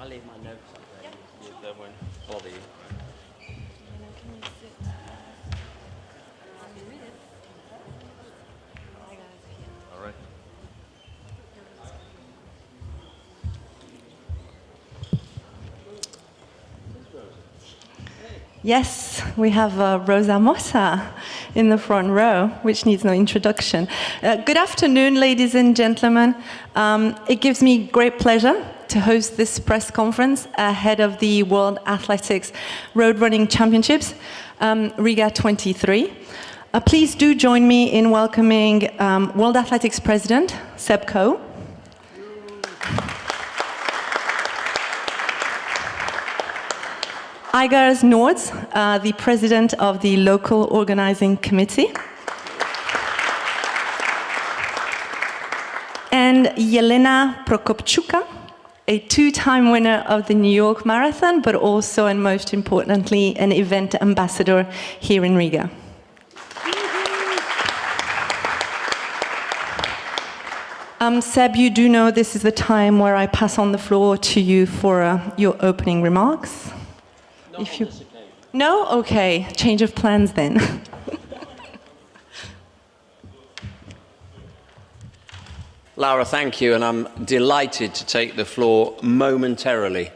leave my notes up there. Yeah, that won't bother you. All right. Yes, we have Rosa Mossa in the front row, which needs no introduction. Good afternoon, ladies and gentlemen. It gives me great pleasure to host this press conference ahead of the World Athletics Road Running Championships, Riga 23. Please do join me in welcoming World Athletics President Seb Coe. Igars Nords, the president of the local organizing committee. And Yelena Prokopchuka, a two-time winner of the New York Marathon, but also, and most importantly, an event ambassador here in Riga. Seb, you do know this is the time where I pass on the floor to you for your opening remarks. If you... No? Okay, change of plans then. Laura, thank you, and I'm delighted to take the floor momentarily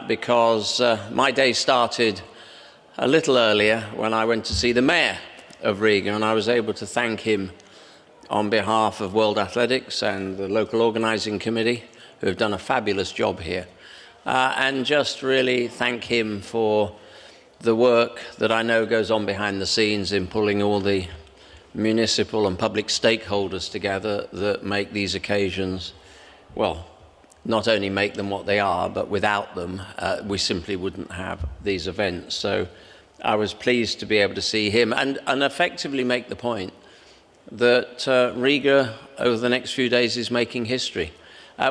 because my day started a little earlier when I went to see the mayor of Riga, and I was able to thank him on behalf of World Athletics and the local organizing committee, who have done a fabulous job here. And just really thank him for the work that I know goes on behind the scenes in pulling all the municipal and public stakeholders together that make these occasions, well, not only make them what they are, but without them, we simply wouldn't have these events. So I was pleased to be able to see him and effectively make the point that Riga, over the next few days, is making history.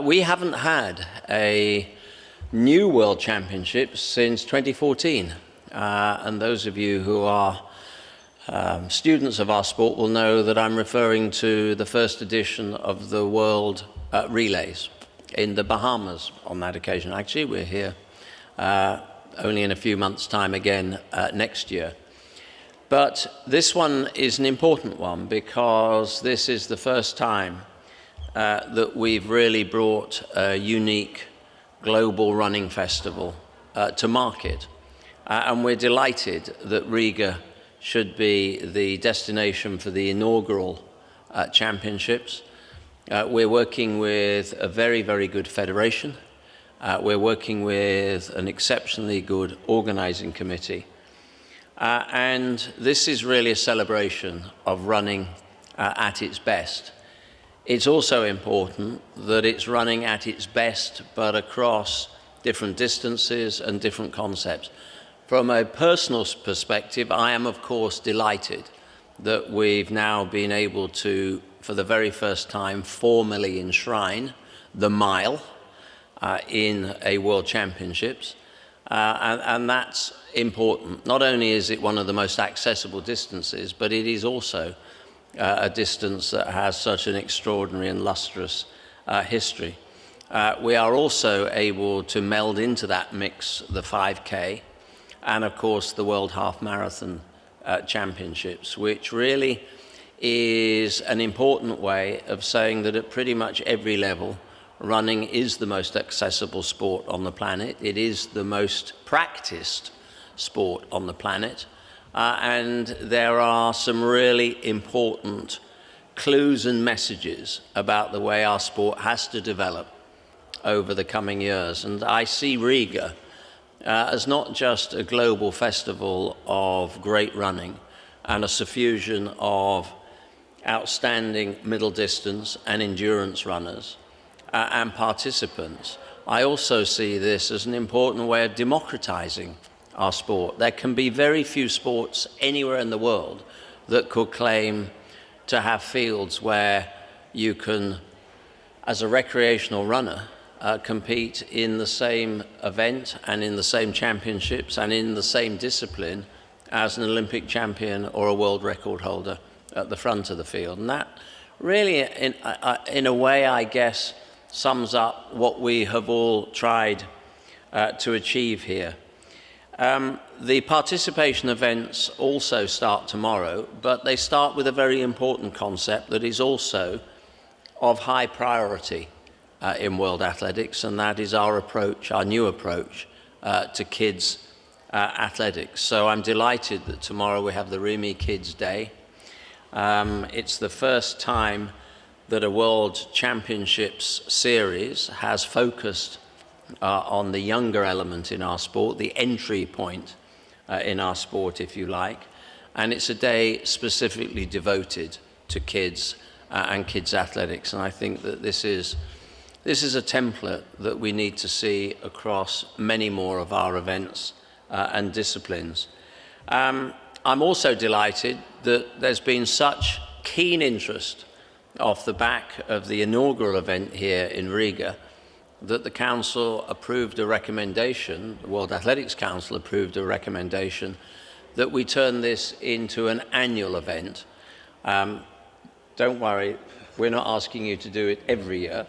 We haven't had a new World Championships since 2014. And those of you who are students of our sport will know that I'm referring to the first edition of the World Relays in the Bahamas on that occasion. Actually, we're here only in a few months' time again next year. But this one is an important one because this is the first time that we've really brought a unique global running festival to market. And we're delighted that Riga should be the destination for the inaugural championships. We're working with a very, very good federation. We're working with an exceptionally good organizing committee. And this is really a celebration of running at its best. It's also important that it's running at its best, but across different distances and different concepts. From a personal perspective, I am, of course, delighted that we've now been able to, for the very first time, formally enshrine the mile in a World Championships. And that's important. Not only is it one of the most accessible distances, but it is also a distance that has such an extraordinary and lustrous history. We are also able to meld into that mix the 5K and, of course, the World Half Marathon Championships, which really is an important way of saying that at pretty much every level, running is the most accessible sport on the planet. It is the most practiced sport on the planet. And there are some really important clues and messages about the way our sport has to develop over the coming years. And I see Riga as not just a global festival of great running and a suffusion of outstanding middle distance and endurance runners and participants. I also see this as an important way of democratizing our sport. There can be very few sports anywhere in the world that could claim to have fields where you can, as a recreational runner, compete in the same event and in the same championships and in the same discipline as an Olympic champion or a world record holder at the front of the field. And that really, in a way, I guess, sums up what we have all tried to achieve here. The participation events also start tomorrow, but they start with a very important concept that is also of high priority in world athletics, and that is our approach, our new approach to kids athletics. So I'm delighted that tomorrow we have the Rimi Kids Day. It's the first time that a World Championships series has focused on the younger element in our sport, the entry point in our sport, if you like. And it's a day specifically devoted to kids and kids athletics. And I think that this is a template that we need to see across many more of our events and disciplines. I'm also delighted that there's been such keen interest off the back of the inaugural event here in Riga that the Council approved a recommendation, the World Athletics Council approved a recommendation that we turn this into an annual event. Don't worry, we're not asking you to do it every year,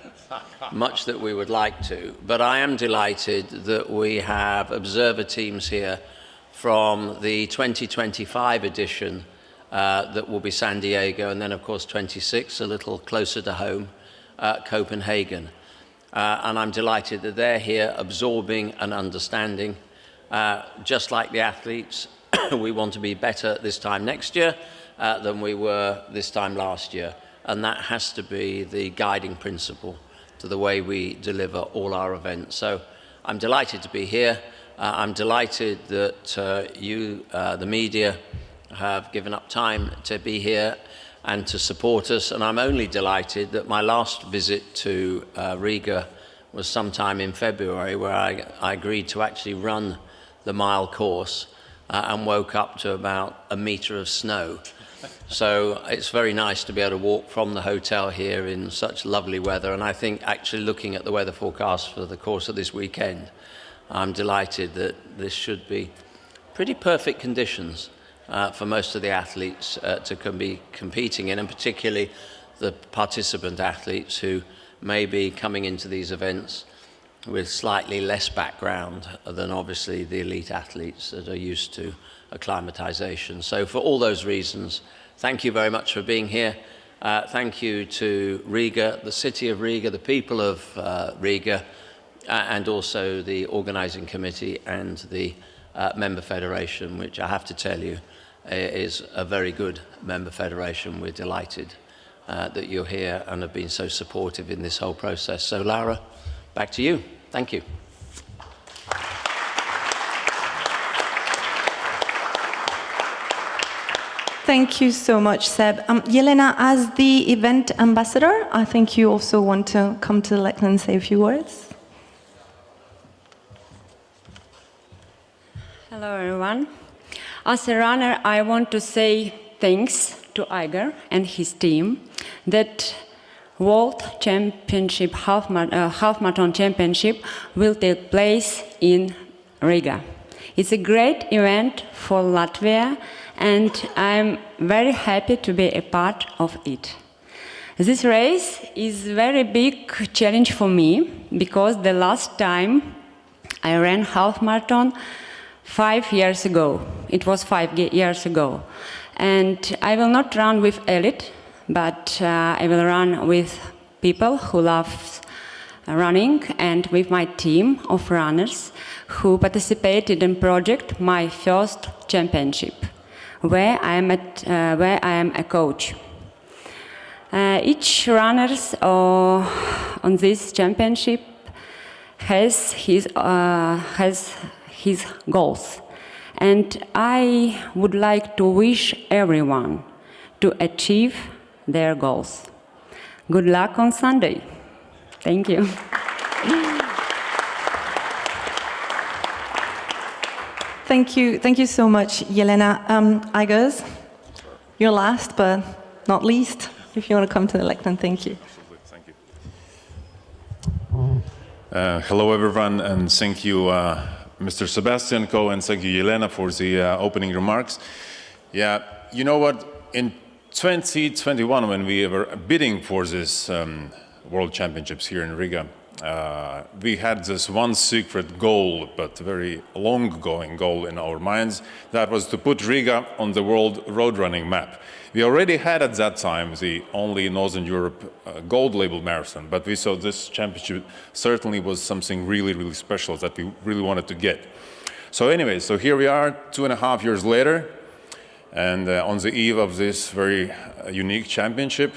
much that we would like to, but I am delighted that we have observer teams here from the 2025 edition that will be San Diego, and then of course 26, a little closer to home, Copenhagen. And I'm delighted that they're here absorbing and understanding. Just like the athletes, we want to be better this time next year than we were this time last year. And that has to be the guiding principle to the way we deliver all our events. So I'm delighted to be here. I'm delighted that you, the media, have given up time to be here and to support us, and I'm only delighted that my last visit to Riga was sometime in February, where I agreed to actually run the mile course and woke up to about a metre of snow. So it's very nice to be able to walk from the hotel here in such lovely weather, and I think actually looking at the weather forecast for the course of this weekend, I'm delighted that this should be pretty perfect conditions for most of the athletes to be competing in, and particularly the participant athletes who may be coming into these events with slightly less background than obviously the elite athletes that are used to acclimatization. So for all those reasons, thank you very much for being here. Thank you to Riga, the city of Riga, the people of Riga, and also the organizing committee and the member federation, which I have to tell you is a very good member federation. We're delighted that you're here and have been so supportive in this whole process. So Laura, back to you. Thank you. Thank you so much, Seb. Yelena, as the event ambassador, I think you also want to come to the lectern and say a few words. Hello, everyone. As a runner, I want to say thanks to Igor and his team that World Championship half marathon championship will take place in Riga. It's a great event for Latvia, and I'm very happy to be a part of it. This race is a very big challenge for me because the last time I ran half marathon 5 years ago. It was 5 years ago. And I will not run with elite, but I will run with people who love running and with my team of runners who participated in project My First Championship, where I am a coach. Each runner on this championship has his goals. And I would like to wish everyone to achieve their goals. Good luck on Sunday. Thank you. Thank you so much, Yelena. Igors, you're last but not least. If you want to come to the lectern, thank you. Thank you. Hello, everyone, and thank you, Mr. Sebastianko, and thank you, Yelena, for the opening remarks. Yeah, you know what? In 2021, when we were bidding for this World Championships here in Riga, we had this one secret goal, but very long-going goal in our minds. That was to put Riga on the world road running map. We already had at that time the only Northern Europe gold label marathon, but we saw this championship certainly was something really, really special that we really wanted to get. So anyway, so here we are 2.5 years later, and on the eve of this very unique championship.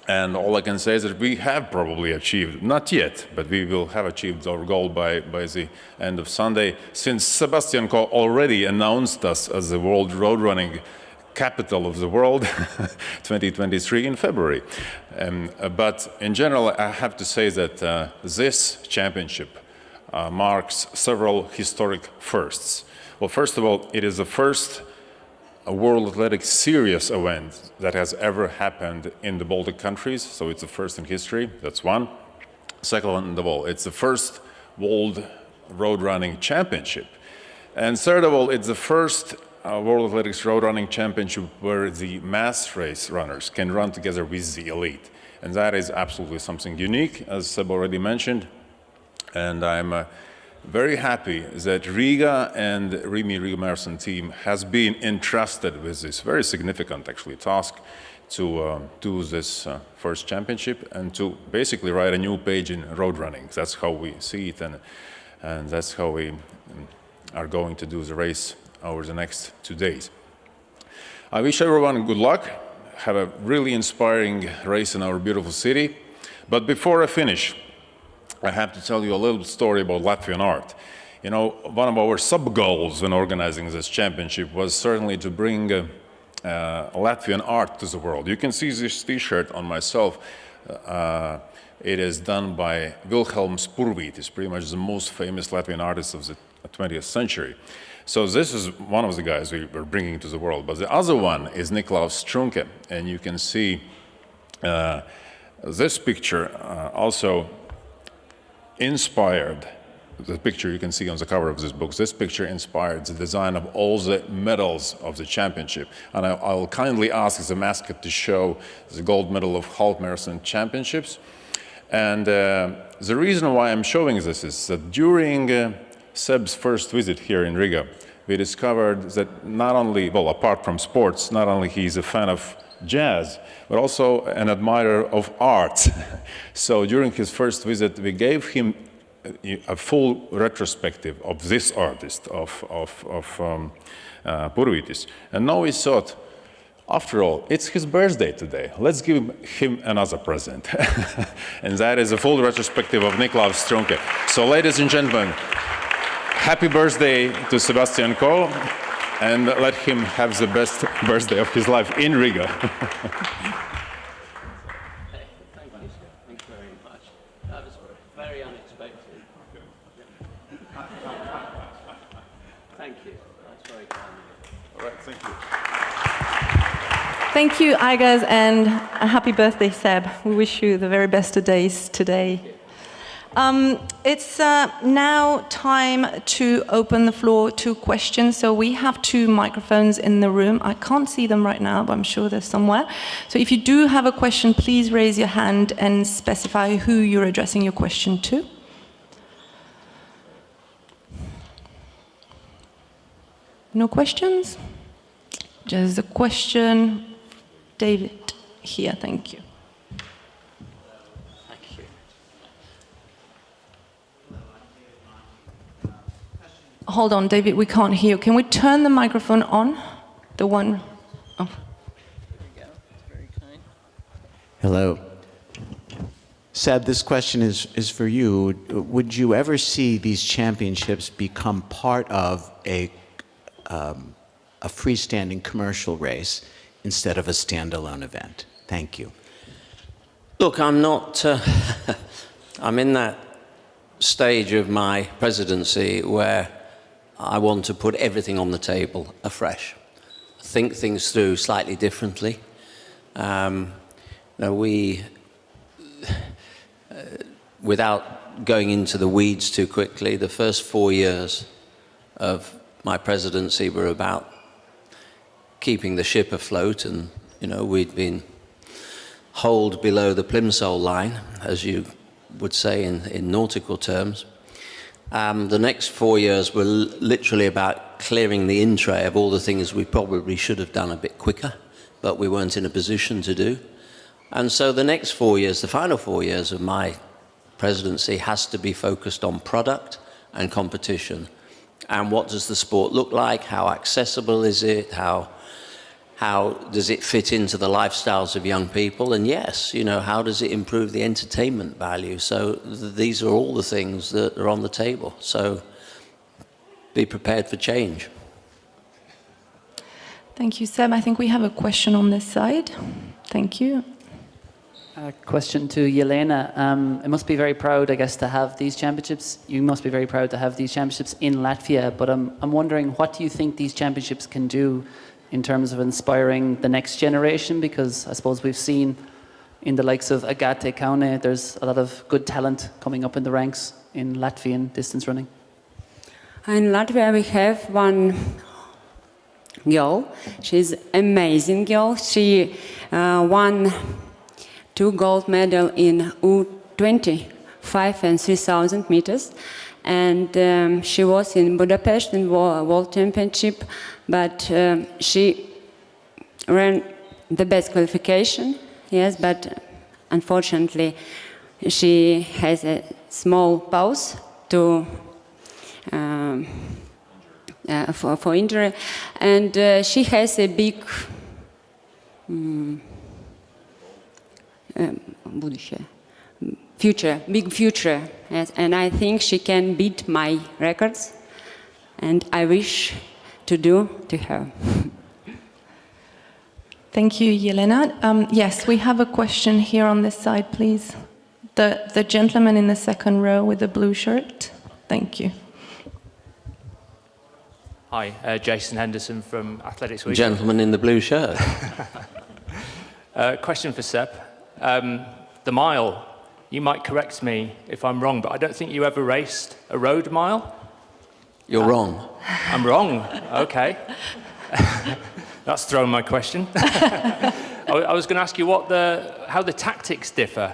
And all I can say is that we have probably achieved, not yet, but we will have achieved our goal by the end of Sunday, since Sebastian Coe already announced us as the world road running capital of the world 2023 in February. But in general, I have to say that this championship marks several historic firsts. Well, first of all, it is the first World Athletics serious event that has ever happened in the Baltic countries, so it's the first in history, that's one. Second of all, it's the first World Road Running Championship. And third of all, it's the first World Athletics Road Running Championship where the mass race runners can run together with the elite. And that is absolutely something unique, as Seb already mentioned. And I'm very happy that Riga and Riga Marathon team has been entrusted with this very significant, actually, task to do this first championship and to basically write a new page in road running. That's how we see it, and that's how we are going to do the race over the next 2 days. I wish everyone good luck. Have a really inspiring race in our beautiful city. But before I finish, I have to tell you a little story about Latvian art. You know, one of our sub-goals when organizing this championship was certainly to bring Latvian art to the world. You can see this t-shirt on myself. It is done by Vilhelms Purvītis, pretty much the most famous Latvian artist of the 20th century. So this is one of the guys we were bringing to the world. But the other one is Niklaus Strunke, and you can see this picture also inspired, the picture you can see on the cover of this book, this picture inspired the design of all the medals of the championship. And I'll kindly ask the mascot to show the gold medal of half marathon championships. And the reason why I'm showing this is that during Seb's first visit here in Riga, we discovered that not only, well, apart from sports, not only he's a fan of jazz, but also an admirer of art. So during his first visit, we gave him a full retrospective of this artist, of Purvītis. And now we thought, after all, it's his birthday today. Let's give him another present. And that is a full retrospective of Niklaus Strunke. So ladies and gentlemen, happy birthday to Sebastian Coe. And let him have the best birthday of his life in Riga. Thank you, sir. Thank you very much. That was very unexpected. Thank you. That's very kind of you. All right, thank you. Thank you, Igors, and a happy birthday, Seb. We wish you the very best of days today. It's now time to open the floor to questions. So we have 2 microphones in the room. I can't see them right now, but I'm sure they're somewhere. So if you do have a question, please raise your hand and specify who you're addressing your question to. No questions? Just a question. David, here, thank you. Hold on, David, we can't hear you. Can we turn the microphone on? The one, oh. There we go. That's very kind. Hello. Seb, this question is for you. Would you ever see these championships become part of a freestanding commercial race instead of a standalone event? Thank you. Look, I'm not, I'm in that stage of my presidency where I want to put everything on the table afresh, think things through slightly differently. Without going into the weeds too quickly, the first 4 years of my presidency were about keeping the ship afloat, and we'd been holed below the Plimsoll line, as you would say in nautical terms. The next 4 years were literally about clearing the in-tray of all the things we probably should have done a bit quicker, but we weren't in a position to do. And so the next 4 years, the final 4 years of my presidency, has to be focused on product and competition. And what does the sport look like? How accessible is it? How does it fit into the lifestyles of young people? And yes, you know, how does it improve the entertainment value? So these are all the things that are on the table. So be prepared for change. Thank you, Seb. I think we have a question on this side. Thank you. A question to Yelena. I must be very proud, I guess, to have these championships. You must be very proud to have these championships in Latvia. But I'm wondering, what do you think these championships can do in terms of inspiring the next generation? Because I suppose we've seen in the likes of Agate Kaune, there's a lot of good talent coming up in the ranks in Latvian distance running. In Latvia, we have one girl. She's amazing girl. She won 2 gold medals in U20, 5 and 3,000 meters. And she was in Budapest in World Championship, but she ran the best qualification, yes, but unfortunately she has a small pause to for injury, and she has a big big future, yes, and I think she can beat my records, and I wish to do to her. Thank you, Yelena. Yes, we have a question here on this side, please. The gentleman in the second row with the blue shirt. Thank you. Hi, Jason Henderson from Athletics Week. Gentleman in the blue shirt. Question for Seb. The mile, you might correct me if I'm wrong, but I don't think you ever raced a road mile. You're wrong. I'm wrong, okay. That's thrown my question. I was going to ask you how the tactics differ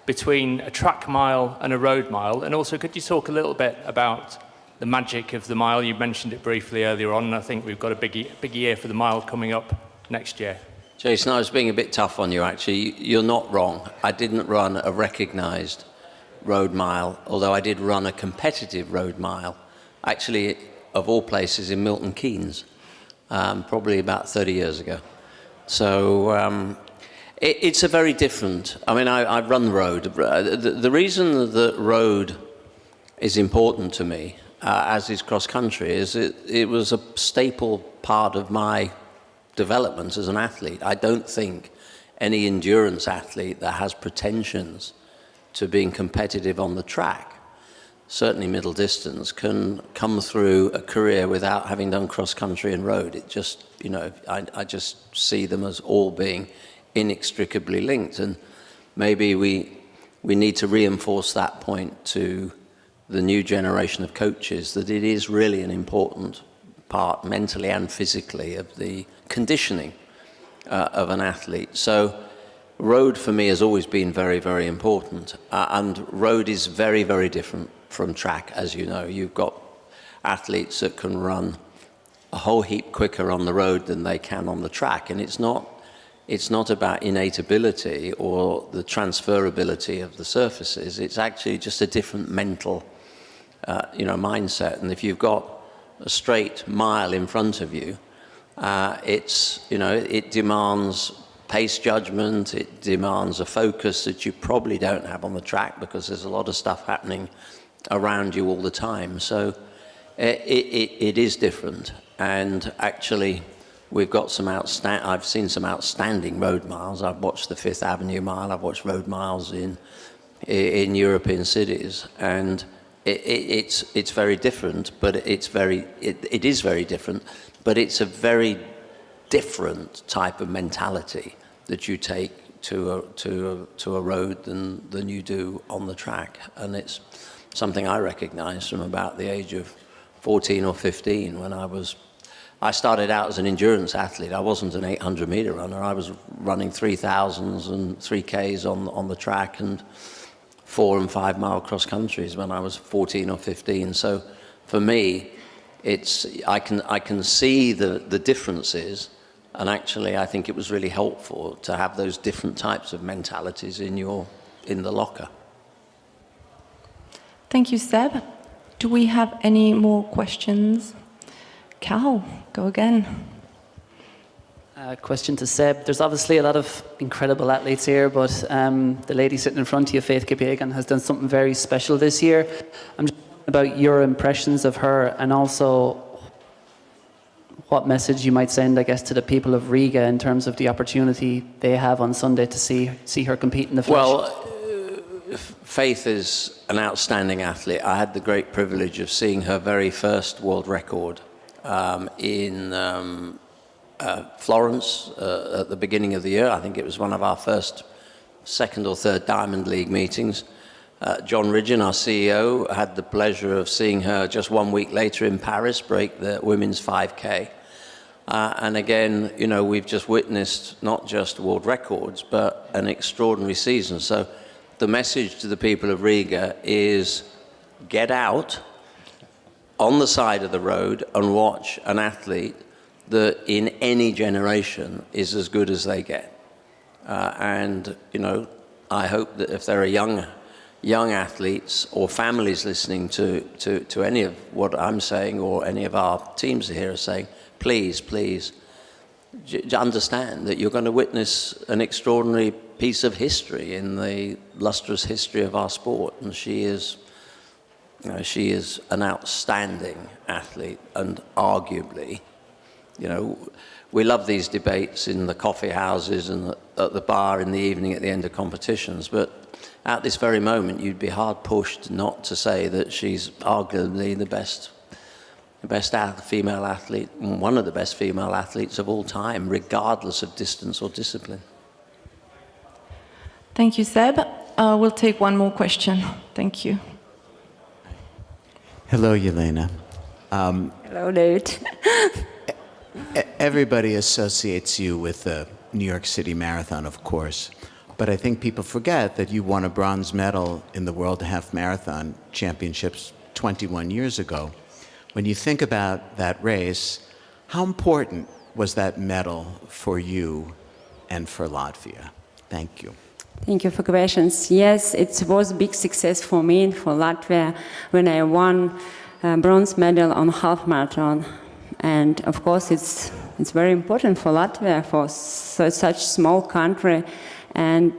between a track mile and a road mile, and also could you talk a little bit about the magic of the mile? You mentioned it briefly earlier on, and I think we've got a big year for the mile coming up next year. Jason, I was being a bit tough on you, actually. You're not wrong. I didn't run a recognised road mile, although I did run a competitive road mile, actually, of all places, in Milton Keynes, probably about 30 years ago. So it's a very different... I mean, I've run the road. The reason that road is important to me, as is cross-country, is it was a staple part of my development as an athlete. I don't think any endurance athlete that has pretensions to being competitive on the track, certainly middle distance, can come through a career without having done cross-country and road. It just, you know, I just see them as all being inextricably linked, and maybe we need to reinforce that point to the new generation of coaches, that it is really an important part, mentally and physically, of the conditioning of an athlete. So road for me has always been very, very important, and road is very, very different from track. As you know, you've got athletes that can run a whole heap quicker on the road than they can on the track, and it's not about innate ability or the transferability of the surfaces. It's actually just a different mental mindset. And if you've got a straight mile in front of you, it demands pace judgment, it demands a focus that you probably don't have on the track, because there's a lot of stuff happening around you all the time. So it is different, and actually we've got I've seen some outstanding road miles. I've watched the Fifth Avenue Mile, I've watched road miles in European cities, and it's very different, but it is very different, but it's a very different type of mentality that you take to a road than you do on the track. And it's something I recognized from about the age of 14 or 15 when I started out as an endurance athlete. I wasn't an 800-meter runner. I was running 3,000s and 3Ks on the track, and 4 and 5 mile cross countries when I was 14 or 15. So for me, I can see the differences, and actually I think it was really helpful to have those different types of mentalities in the locker. Thank you, Seb. Do we have any more questions? Cal, go again. Question to Seb. There's obviously a lot of incredible athletes here, but the lady sitting in front of you, Faith Kipyegon, has done something very special this year. I'm just wondering about your impressions of her, and also what message you might send, I guess, to the people of Riga in terms of the opportunity they have on Sunday to see her compete in the flesh. Well, Faith is an outstanding athlete. I had the great privilege of seeing her very first world record in Florence at the beginning of the year. I think it was one of our first second or third Diamond League meetings. John Ridgen, our CEO, had the pleasure of seeing her just 1 week later in Paris break the women's 5K. And again, you know, we've just witnessed not just world records, but an extraordinary season. So the message to the people of Riga is get out on the side of the road and watch an athlete that in any generation is as good as they get. And, you know, I hope that if there are young athletes or families listening to any of what I'm saying or any of our teams here are saying, please understand that you're going to witness an extraordinary piece of history in the lustrous history of our sport. And she is an outstanding athlete, and arguably, you know, we love these debates in the coffee houses and at the bar in the evening at the end of competitions, but at this very moment, you'd be hard pushed not to say that she's arguably the best female athlete, one of the best female athletes of all time, regardless of distance or discipline. Thank you, Seb. We'll take one more question. Thank you. Hello, Yelena. Hello, David. Everybody associates you with the New York City Marathon, of course, but I think people forget that you won a bronze medal in the World Half Marathon Championships 21 years ago. When you think about that race, how important was that medal for you and for Latvia? Thank you. Thank you for questions. Yes, it was a big success for me and for Latvia when I won a bronze medal on half marathon. And of course, it's very important for Latvia, for such small country. And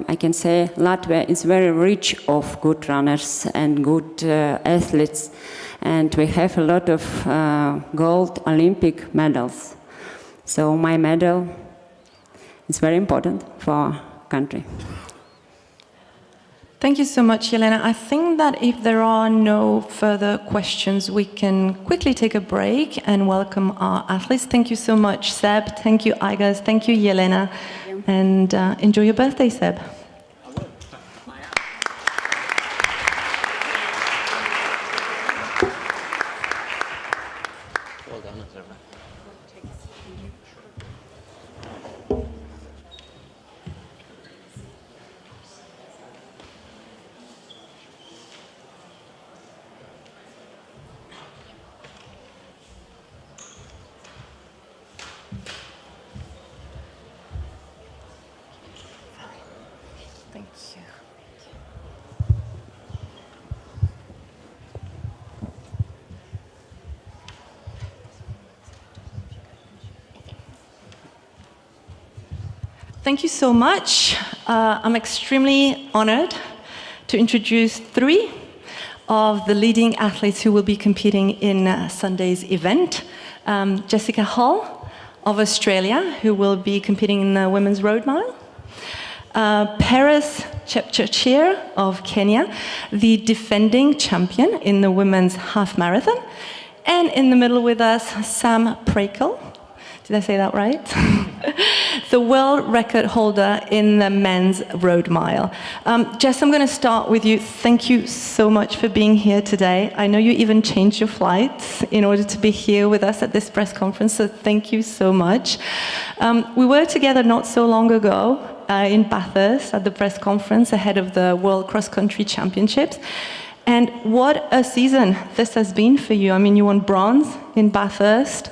I can say Latvia is very rich of good runners and good athletes. And we have a lot of gold Olympic medals. So my medal is very important for our country. Thank you so much, Yelena. I think that if there are no further questions, we can quickly take a break and welcome our athletes. Thank you so much, Seb. Thank you, Igaz. Thank you, Yelena. Thank you. And enjoy your birthday, Seb. Thank you so much. I'm extremely honored to introduce 3 of the leading athletes who will be competing in Sunday's event. Jessica Hull of Australia, who will be competing in the women's road mile. Paris Chepchirchir of Kenya, the defending champion in the women's half marathon. And in the middle with us, Sam Prakel. Did I say that right? The world record holder in the men's road mile. Jess, I'm going to start with you. Thank you so much for being here today. I know you even changed your flights in order to be here with us at this press conference, so thank you so much. We were together not so long ago in Bathurst at the press conference ahead of the World Cross Country Championships. And what a season this has been for you. I mean, you won bronze in Bathurst.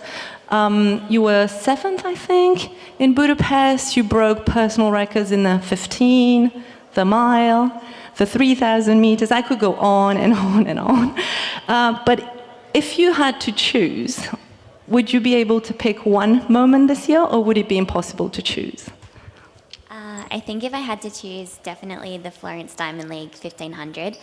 You were 7th, I think, in Budapest. You broke personal records in the 15, the mile, the 3,000 meters. I could go on and on and on. But if you had to choose, would you be able to pick one moment this year, or would it be impossible to choose? I think if I had to choose, definitely the Florence Diamond League 1500.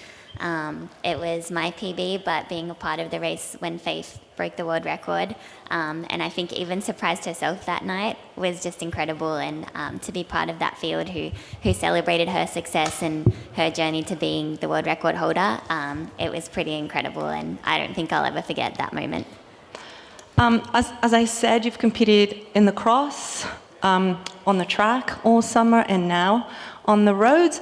It was my PB, but being a part of the race when Faith broke the world record, and I think even surprised herself that night, was just incredible. And to be part of that field who celebrated her success and her journey to being the world record holder, it was pretty incredible, and I don't think I'll ever forget that moment. As I said, you've competed in the cross, on the track all summer, and now on the roads.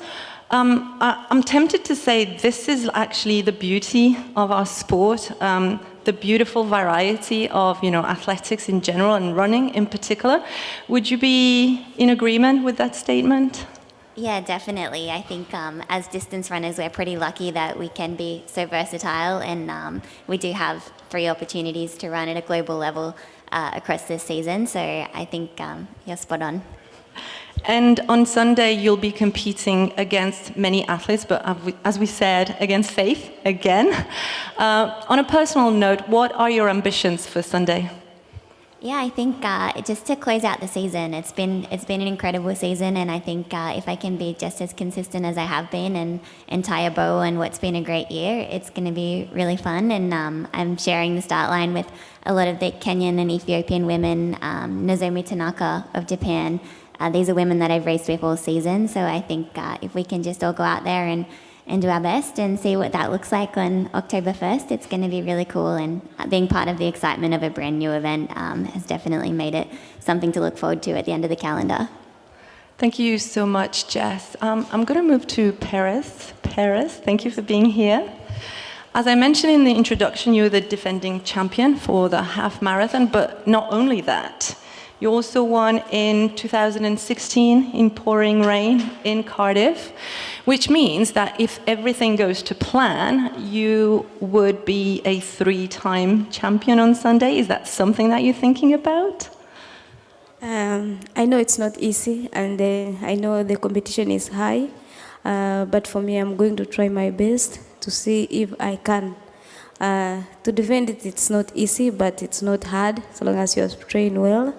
I'm tempted to say this is actually the beauty of our sport, the beautiful variety of, athletics in general and running in particular. Would you be in agreement with that statement? Yeah, definitely. I think as distance runners, we're pretty lucky that we can be so versatile, and we do have 3 opportunities to run at a global level across this season. So I think you're spot on. And on Sunday, you'll be competing against many athletes, but as we said, against Faith again. On a personal note, what are your ambitions for Sunday? Yeah, I think just to close out the season, it's been an incredible season, and I think if I can be just as consistent as I have been and tie a bow on what's been a great year, it's going to be really fun. And I'm sharing the start line with a lot of the Kenyan and Ethiopian women, Nozomi Tanaka of Japan. These are women that I've raced with all season, so I think if we can just all go out there and do our best and see what that looks like on October 1st, it's going to be really cool. And being part of the excitement of a brand new event has definitely made it something to look forward to at the end of the calendar. Thank you so much, Jess. I'm going to move to Paris. Paris, thank you for being here. As I mentioned in the introduction, you're the defending champion for the half marathon, but not only that. You also won in 2016 in pouring rain in Cardiff, which means that if everything goes to plan, you would be a 3-time champion on Sunday. Is that something that you're thinking about? I know it's not easy, and I know the competition is high, but for me, I'm going to try my best to see if I can. To defend it, it's not easy, but it's not hard, as long as you're trained well.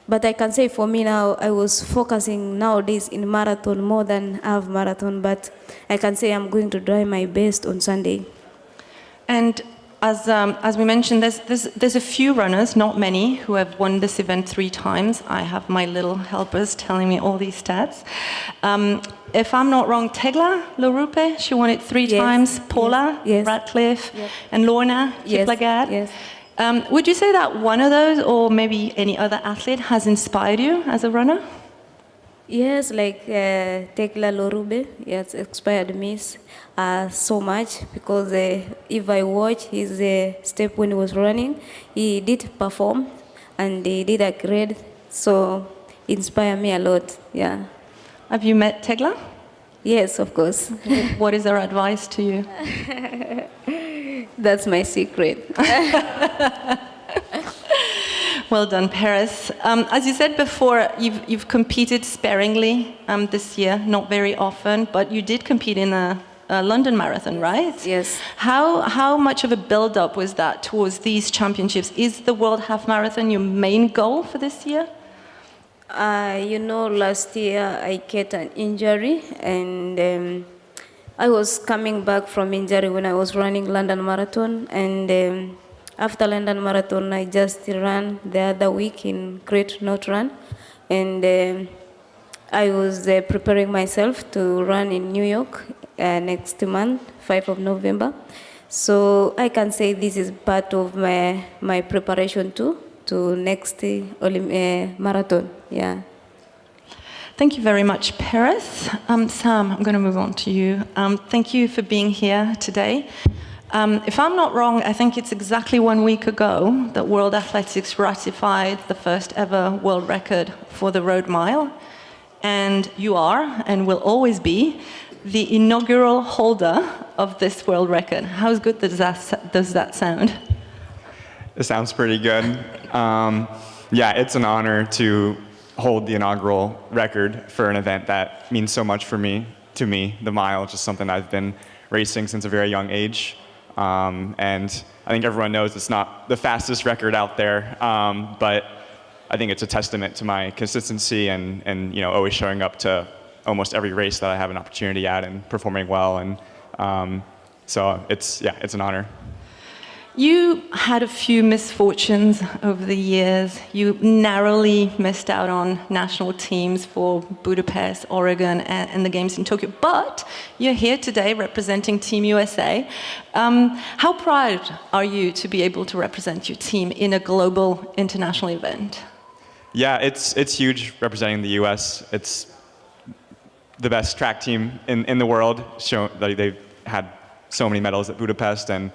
But I can say for me now, I was focusing nowadays in marathon more than half marathon, but I can say I'm going to try my best on Sunday. And as we mentioned, there's a few runners, not many, who have won this event 3 times. I have my little helpers telling me all these stats. If I'm not wrong, Tegla Lorupe, she won it 3 times. Paula Ratcliffe, and Lorna Kiplagat. Yes. Would you say that one of those, or maybe any other athlete, has inspired you as a runner? Yes, like Tekla Lorube, yes, inspired me so much, because if I watch his step when he was running, he did perform and he did a great, so inspired me a lot, yeah. Have you met Tegla? Yes, of course. What is her advice to you? That's my secret. Well done, Paris. As you said before, you've competed sparingly this year, not very often, but you did compete in a London Marathon, right? Yes. How much of a build-up was that towards these championships? Is the World Half Marathon your main goal for this year? Last year I get an injury, and I was coming back from injury when I was running London Marathon, and after London Marathon, I just ran the other week in Great North Run, and I was preparing myself to run in New York next month, 5th of November. So I can say this is part of my preparation to next marathon. Yeah. Thank you very much, Paris. Sam, I'm going to move on to you. Thank you for being here today. If I'm not wrong, I think it's exactly 1 week ago that World Athletics ratified the first ever world record for the road mile. and you are, and will always be, the inaugural holder of this world record. How good does that sound? It sounds pretty good. Yeah, it's an honor to hold the inaugural record for an event that means so much to me, the mile, just something I've been racing since a very young age. And I think everyone knows it's not the fastest record out there, but I think it's a testament to my consistency and always showing up to almost every race that I have an opportunity at and performing well. And so it's an honor. You had a few misfortunes over the years. You narrowly missed out on national teams for Budapest, Oregon, and the Games in Tokyo. But you're here today representing Team USA. How proud are you to be able to represent your team in a global international event? Yeah, it's huge representing the US. It's the best track team in the world. They've had so many medals at Budapest, and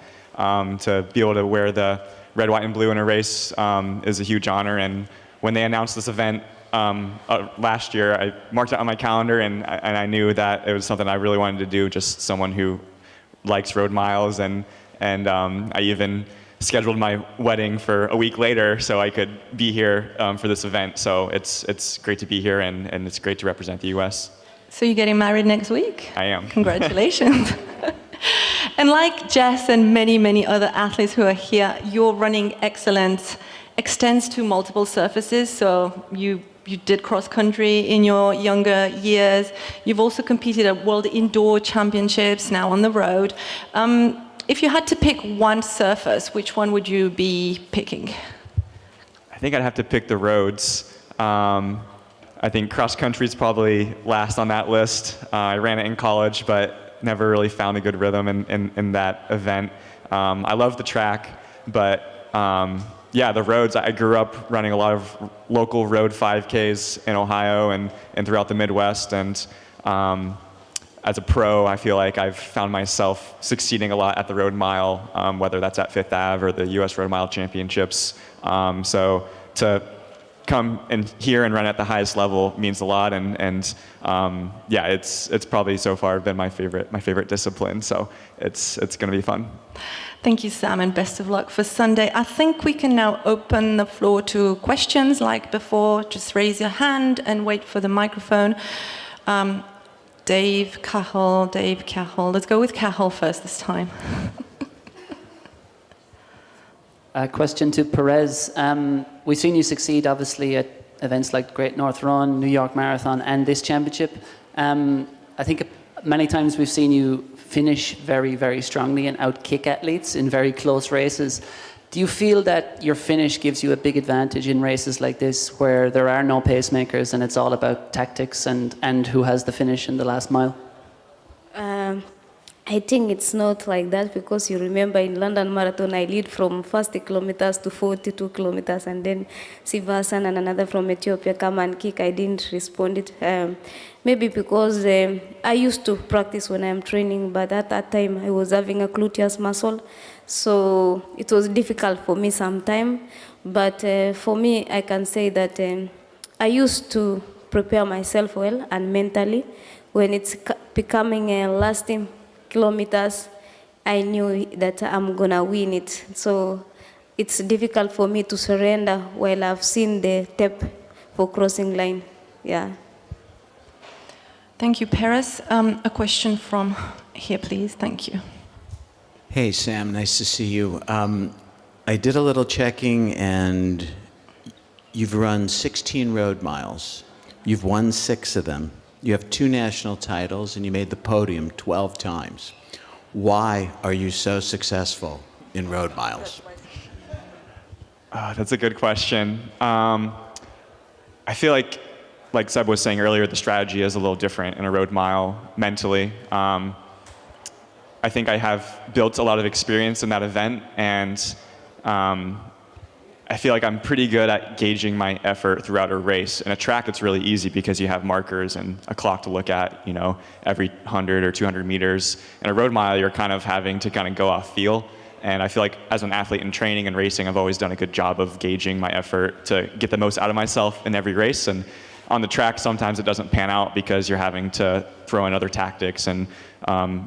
to be able to wear the red, white, and blue in a race is a huge honor. And when they announced this event last year, I marked it on my calendar, and I knew that it was something I really wanted to do, just someone who likes road miles. And I even scheduled my wedding for a week later so I could be here for this event. So it's great to be here, and it's great to represent the US. So you're getting married next week? I am. Congratulations. And like Jess and many, many other athletes who are here, your running excellence extends to multiple surfaces. So you did cross-country in your younger years. You've also competed at World Indoor Championships, now on the road. If you had to pick one surface, which one would you be picking? I think I'd have to pick the roads. I think cross-country is probably last on that list. I ran it in college, but never really found a good rhythm in that event. I love the track, but yeah, the roads. I grew up running a lot of local road 5Ks in Ohio and throughout the Midwest, and as a pro, I feel like I've found myself succeeding a lot at the road mile, whether that's at Fifth Ave or the US Road Mile Championships. So to come in here and run at the highest level means a lot, and yeah, it's probably so far been my favorite discipline. So it's going to be fun. Thank you, Sam, and best of luck for Sunday. I think we can now open the floor to questions. Like before, just raise your hand and wait for the microphone. Dave Cahill. Let's go with Cahill first this time. A question to Perez. We've seen you succeed, obviously, at events like Great North Run, New York Marathon, and this championship. I think many times we've seen you finish very, very strongly and outkick athletes in very close races. Do you feel that your finish gives you a big advantage in races like this, where there are no pacemakers and it's all about tactics and who has the finish in the last mile? I think it's not like that, because you remember in London Marathon I lead from 50 kilometers to 42 kilometers, and then Sivasan and another from Ethiopia come and kick. I didn't respond it. Maybe because I used to practice when I'm training, but at that time I was having a gluteus muscle, so it was difficult for me sometimes. But for me, I can say that I used to prepare myself well and mentally. When it's becoming a lasting kilometers, I knew that I'm gonna win it. So it's difficult for me to surrender while I've seen the tape for crossing line. Yeah. Thank you, Perez. A question from here, please. Thank you. Hey, Sam, nice to see you. I did a little checking, and you've run 16 road miles. You've won 6 of them. You have 2 national titles, and you made the podium 12 times. Why are you so successful in road miles? That's a good question. I feel like Seb was saying earlier, the strategy is a little different in a road mile mentally. I think I have built a lot of experience in that event, and I feel like I'm pretty good at gauging my effort throughout a race. In a track, it's really easy because you have markers and a clock to look at, every 100 or 200 meters. In a road mile, you're kind of having to kind of go off feel. And I feel like as an athlete in training and racing, I've always done a good job of gauging my effort to get the most out of myself in every race. And on the track, sometimes it doesn't pan out because you're having to throw in other tactics and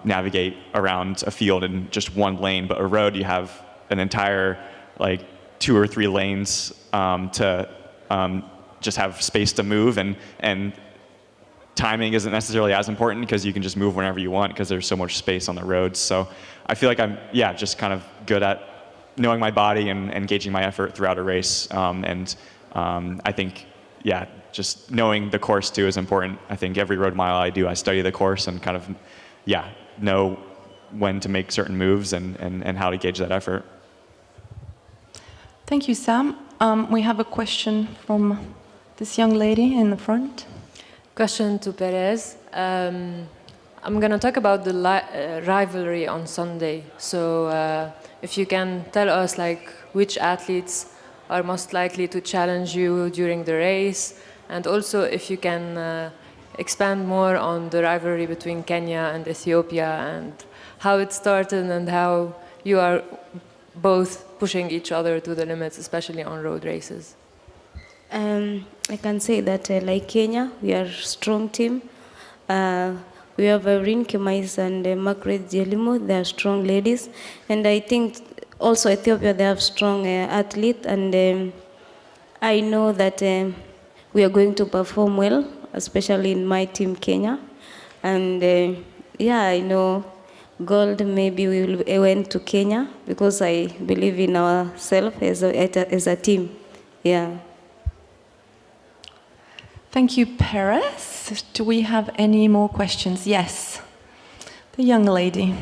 navigate around a field in just one lane. But a road, you have an entire, like, 2 or 3 lanes to just have space to move, and timing isn't necessarily as important because you can just move whenever you want because there's so much space on the roads. So I feel like I'm, just kind of good at knowing my body and gauging my effort throughout a race. I think, just knowing the course too is important. I think every road mile I do, I study the course and kind of, know when to make certain moves and how to gauge that effort. Thank you, Sam. We have a question from this young lady in the front. Question to Perez. I'm going to talk about the rivalry on Sunday. So if you can tell us, like, which athletes are most likely to challenge you during the race, and also if you can expand more on the rivalry between Kenya and Ethiopia and how it started and how you are both pushing each other to the limits, especially on road races. I can say that like Kenya, we are a strong team. We have Rin Kimais and Margaret Jelimo, they are strong ladies. And I think also Ethiopia, they have strong athletes. And I know that we are going to perform well, especially in my team, Kenya. And I know gold, maybe we will went to Kenya because I believe in ourselves as a team. Yeah. Thank you, Perez. Do we have any more questions? Yes. The young lady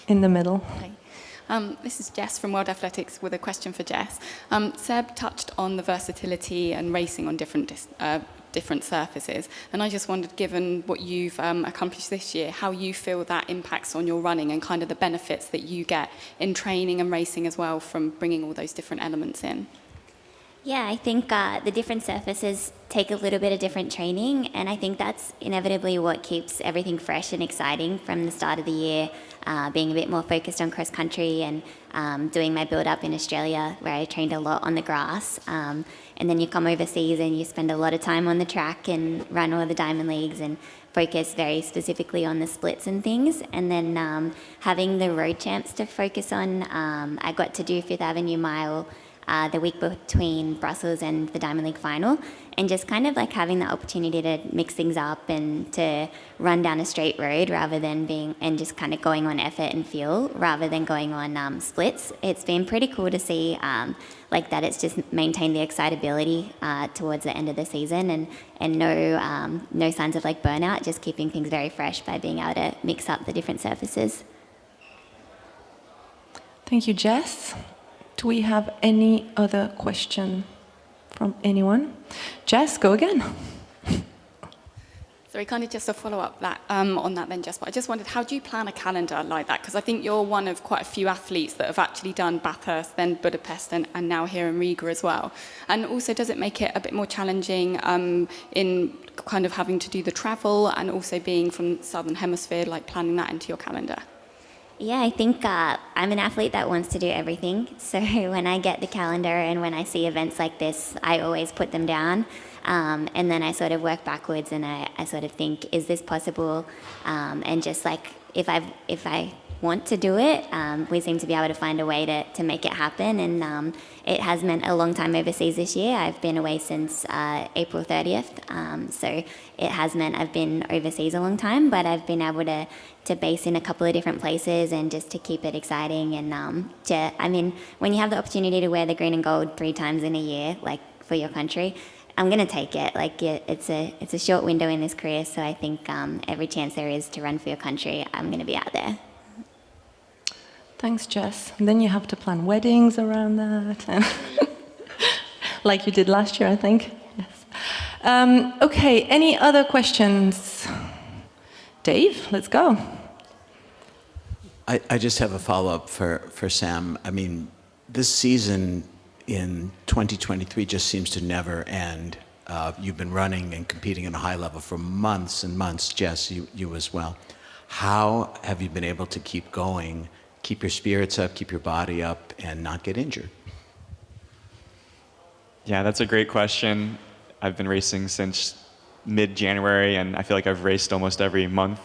in the middle. Hi. This is Jess from World Athletics with a question for Jess. Seb touched on the versatility and racing on different surfaces. And I just wondered, given what you've accomplished this year, how you feel that impacts on your running and kind of the benefits that you get in training and racing as well from bringing all those different elements in. Yeah, I think the different surfaces take a little bit of different training, and I think that's inevitably what keeps everything fresh and exciting from the start of the year, being a bit more focused on cross country and doing my build up in Australia where I trained a lot on the grass. And then you come overseas and you spend a lot of time on the track and run all the diamond leagues and focus very specifically on the splits and things. And then having the road champs to focus on, I got to do Fifth Avenue Mile the week between Brussels and the Diamond League final, and just kind of like having the opportunity to mix things up and to run down a straight road rather than and just kind of going on effort and feel rather than going on splits. It's been pretty cool to see like that it's just maintained the excitability towards the end of the season and no signs of like burnout, just keeping things very fresh by being able to mix up the different surfaces. Thank you, Jess. Do we have any other question from anyone? Jess, go again. Sorry, kind of just a follow-up on that then, Jess, but I just wondered, how do you plan a calendar like that? Because I think you're one of quite a few athletes that have actually done Bathurst, then Budapest, and now here in Riga as well. And also, does it make it a bit more challenging in kind of having to do the travel and also being from the Southern Hemisphere, like planning that into your calendar? Yeah, I think I'm an athlete that wants to do everything. So when I get the calendar and when I see events like this, I always put them down. And then I sort of work backwards and I sort of think, is this possible? And just like, if I want to do it, we seem to be able to find a way to make it happen. And it has meant a long time overseas this year. I've been away since April 30th. So it has meant I've been overseas a long time, but I've been able to base in a couple of different places and just to keep it exciting. And I mean, when you have the opportunity to wear the green and gold 3 times in a year, like for your country, I'm going to take it. Like it's a short window in this career, so I think every chance there is to run for your country, I'm going to be out there. Thanks, Jess. And then you have to plan weddings around that, and like you did last year, I think. Yes. Okay, any other questions? Dave, let's go. I just have a follow-up for Sam. I mean, this season in 2023 just seems to never end. You've been running and competing at a high level for months and months, Jess, you as well. How have you been able to keep going, keep your spirits up, keep your body up, and not get injured? Yeah, that's a great question. I've been racing since mid-January, and I feel like I've raced almost every month.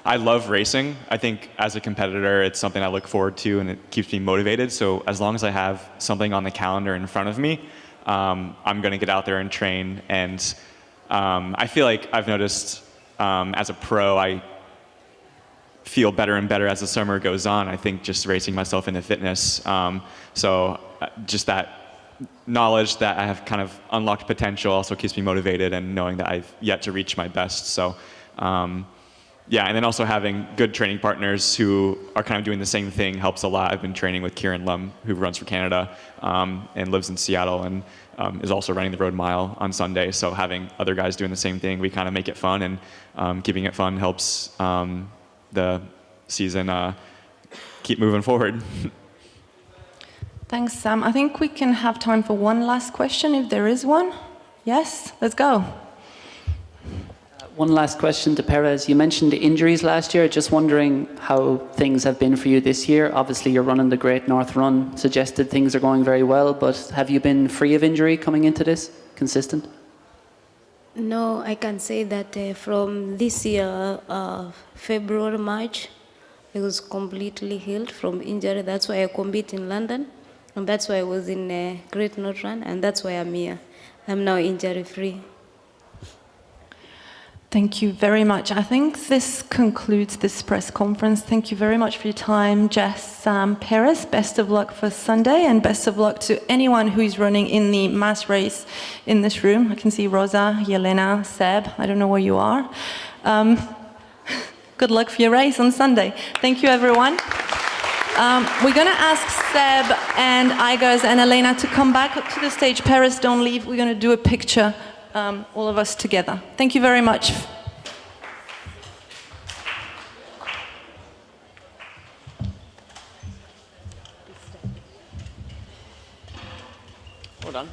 I love racing. I think as a competitor, it's something I look forward to, and it keeps me motivated. So as long as I have something on the calendar in front of me, I'm going to get out there and train. And I feel like I've noticed as a pro, I feel better and better as the summer goes on. I think just racing myself into fitness. So just that knowledge that I have kind of unlocked potential also keeps me motivated, and knowing that I've yet to reach my best. So yeah, and then also having good training partners who are kind of doing the same thing helps a lot. I've been training with Kieran Lum, who runs for Canada and lives in Seattle, and is also running the road mile on Sunday. So having other guys doing the same thing, we kind of make it fun, and keeping it fun helps the season keep moving forward. Thanks, Sam. I think we can have time for one last question, if there is one. Yes, let's go. One last question to Perez. You mentioned injuries last year. Just wondering how things have been for you this year. Obviously, you're running the Great North Run. Suggested things are going very well, but have you been free of injury coming into this? Consistent? No, I can say that from this year, February, March, I was completely healed from injury. That's why I compete in London, and that's why I was in Great North Run, and that's why I'm here. I'm now injury-free. Thank you very much. I think this concludes this press conference. Thank you very much for your time, Jess, Sam, Perez. Best of luck for Sunday, and best of luck to anyone who is running in the mass race in this room. I can see Rosa, Yelena, Seb. I don't know where you are. Good luck for your race on Sunday. Thank you, everyone. We're going to ask Seb and Igor and Elena to come back up to the stage. Perez, don't leave. We're going to do a picture, all of us together. Thank you very much. Well done.